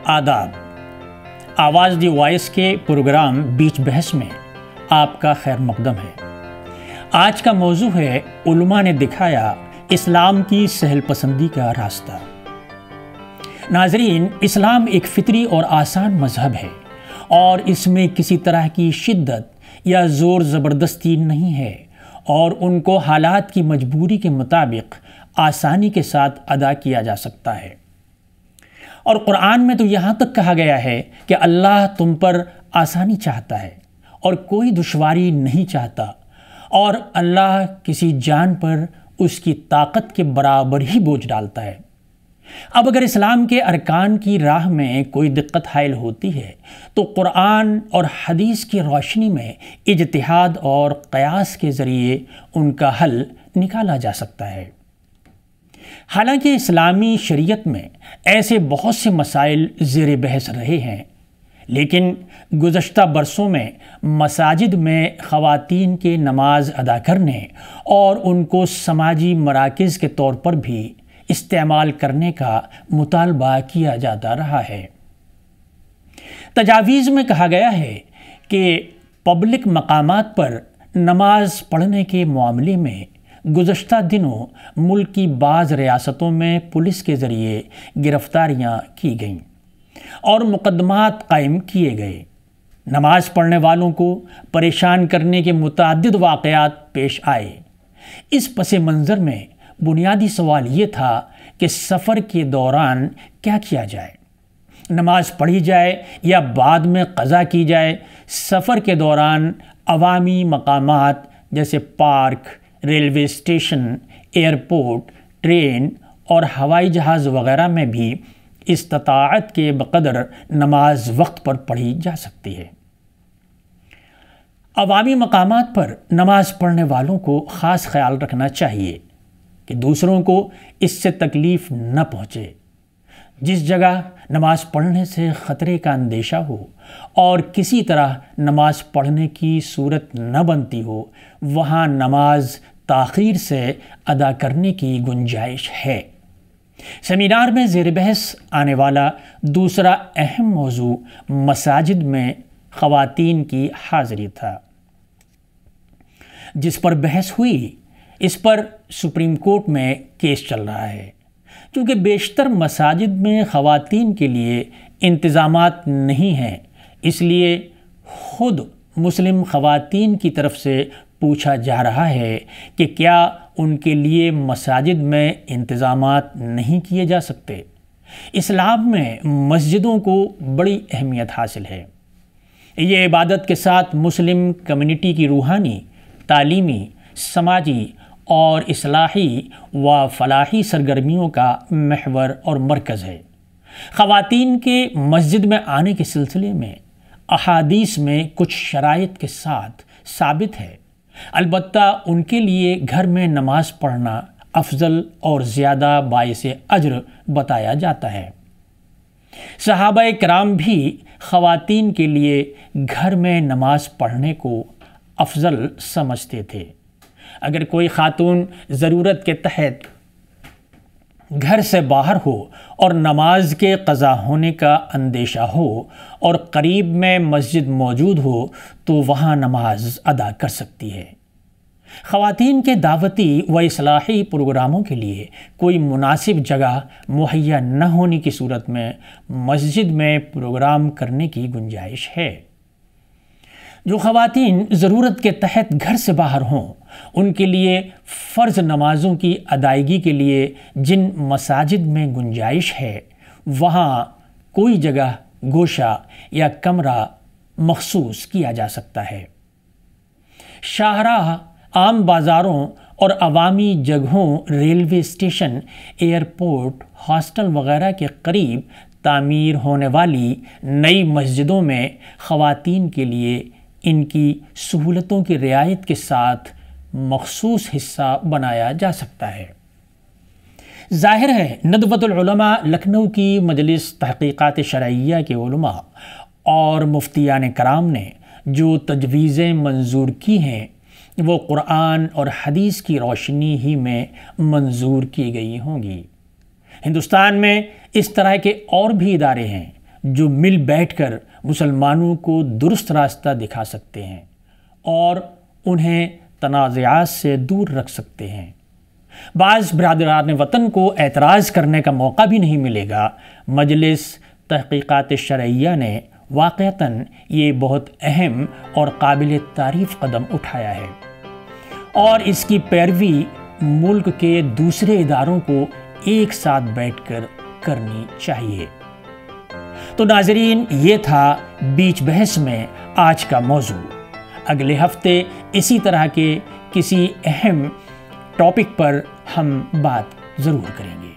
آداب۔ آواز دی وائس کے پروگرام بیچ بحث میں آپ کا خیر مقدم ہے۔ آج کا موضوع ہے علماء نے دکھایا اسلام کی سہل پسندی کا راستہ۔ ناظرین، اسلام ایک فطری اور آسان مذہب ہے اور اس میں کسی طرح کی شدت یا زور زبردستی نہیں ہے اور ان کو حالات کی مجبوری کے مطابق آسانی کے ساتھ ادا کیا جا سکتا ہے۔ اور قرآن میں تو یہاں تک کہا گیا ہے کہ اللہ تم پر آسانی چاہتا ہے اور کوئی دشواری نہیں چاہتا، اور اللہ کسی جان پر اس کی طاقت کے برابر ہی بوجھ ڈالتا ہے۔ اب اگر اسلام کے ارکان کی راہ میں کوئی دقت حائل ہوتی ہے تو قرآن اور حدیث کی روشنی میں اجتہاد اور قیاس کے ذریعے ان کا حل نکالا جا سکتا ہے۔ حالانکہ اسلامی شریعت میں ایسے بہت سے مسائل زیر بحث رہے ہیں، لیکن گزشتہ برسوں میں مساجد میں خواتین کے نماز ادا کرنے اور ان کو سماجی مراکز کے طور پر بھی استعمال کرنے کا مطالبہ کیا جاتا رہا ہے۔ تجاویز میں کہا گیا ہے کہ پبلک مقامات پر نماز پڑھنے کے معاملے میں گزشتہ دنوں ملک کی بعض ریاستوں میں پولیس کے ذریعے گرفتاریاں کی گئیں اور مقدمات قائم کیے گئے۔ نماز پڑھنے والوں کو پریشان کرنے کے متعدد واقعات پیش آئے۔ اس پس منظر میں بنیادی سوال یہ تھا کہ سفر کے دوران کیا کیا جائے؟ نماز پڑھی جائے یا بعد میں قضا کی جائے؟ سفر کے دوران عوامی مقامات جیسے park, railway station, airport, train اور ہوائی جہاز وغیرہ میں بھی استطاعت کے بقدر نماز وقت پر پڑھی جا سکتی ہے۔ عوامی مقامات پر نماز پڑھنے والوں کو خاص خیال رکھنا چاہیے کہ دوسروں کو اس سے تکلیف نہ پہنچے۔ جس جگہ نماز پڑھنے سے خطرے کا اندیشہ ہو اور کسی طرح نماز پڑھنے کی صورت نہ بنتی ہو، وہاں نماز تاخیر سے ادا کرنے کی گنجائش ہے۔ سیمینار میں زیر بحث آنے والا دوسرا اہم موضوع مساجد میں خواتین کی حاضری تھا، جس پر بحث ہوئی۔ اس پر سپریم کورٹ میں کیس چل رہا ہے، کیونکہ بیشتر مساجد میں خواتین کے لیے انتظامات نہیں ہیں۔ اس لیے خود مسلم خواتین کی طرف سے پوچھا جا رہا ہے کہ کیا ان کے لیے مساجد میں انتظامات نہیں کیے جا سکتے؟ اسلام میں مسجدوں کو بڑی اہمیت حاصل ہے۔ یہ عبادت کے ساتھ مسلم کمیونٹی کی روحانی، تعلیمی، سماجی اور اصلاحی و فلاحی سرگرمیوں کا محور اور مرکز ہے۔ خواتین کے مسجد میں آنے کے سلسلے میں احادیث میں کچھ شرائط کے ساتھ ثابت ہے، البتہ ان کے لیے گھر میں نماز پڑھنا افضل اور زیادہ باعث اجر بتایا جاتا ہے۔ صحابہ کرام بھی خواتین کے لیے گھر میں نماز پڑھنے کو افضل سمجھتے تھے۔ اگر کوئی خاتون ضرورت کے تحت گھر سے باہر ہو اور نماز کے قضا ہونے کا اندیشہ ہو اور قریب میں مسجد موجود ہو تو وہاں نماز ادا کر سکتی ہے۔ خواتین کے دعوتی و اصلاحی پروگراموں کے لیے کوئی مناسب جگہ مہیا نہ ہونے کی صورت میں مسجد میں پروگرام کرنے کی گنجائش ہے۔ جو خواتین ضرورت کے تحت گھر سے باہر ہوں، ان کے لیے فرض نمازوں کی ادائیگی کے لیے جن مساجد میں گنجائش ہے، وہاں کوئی جگہ، گوشہ یا کمرہ مخصوص کیا جا سکتا ہے۔ شاہراہ، عام بازاروں اور عوامی جگہوں، ریلوے اسٹیشن، ایئرپورٹ، ہاسٹل وغیرہ کے قریب تعمیر ہونے والی نئی مسجدوں میں خواتین کے لیے ان کی سہولتوں کی رعایت کے ساتھ مخصوص حصہ بنایا جا سکتا ہے۔ ظاہر ہے ندوۃ العلماء لکھنؤ کی مجلس تحقیقات شرعیہ کے علماء اور مفتیان کرام نے جو تجویزیں منظور کی ہیں وہ قرآن اور حدیث کی روشنی ہی میں منظور کی گئی ہوں گی۔ ہندوستان میں اس طرح کے اور بھی ادارے ہیں جو مل بیٹھ کر مسلمانوں کو درست راستہ دکھا سکتے ہیں اور انہیں تنازعات سے دور رکھ سکتے ہیں۔ بعض برادران وطن کو اعتراض کرنے کا موقع بھی نہیں ملے گا۔ مجلس تحقیقات شرعیہ نے واقعتاً یہ بہت اہم اور قابل تعریف قدم اٹھایا ہے اور اس کی پیروی ملک کے دوسرے اداروں کو ایک ساتھ بیٹھ کر کرنی چاہیے۔ تو ناظرین، یہ تھا بیچ بحث میں آج کا موضوع۔ اگلے ہفتے اسی طرح کے کسی اہم ٹاپک پر ہم بات ضرور کریں گے۔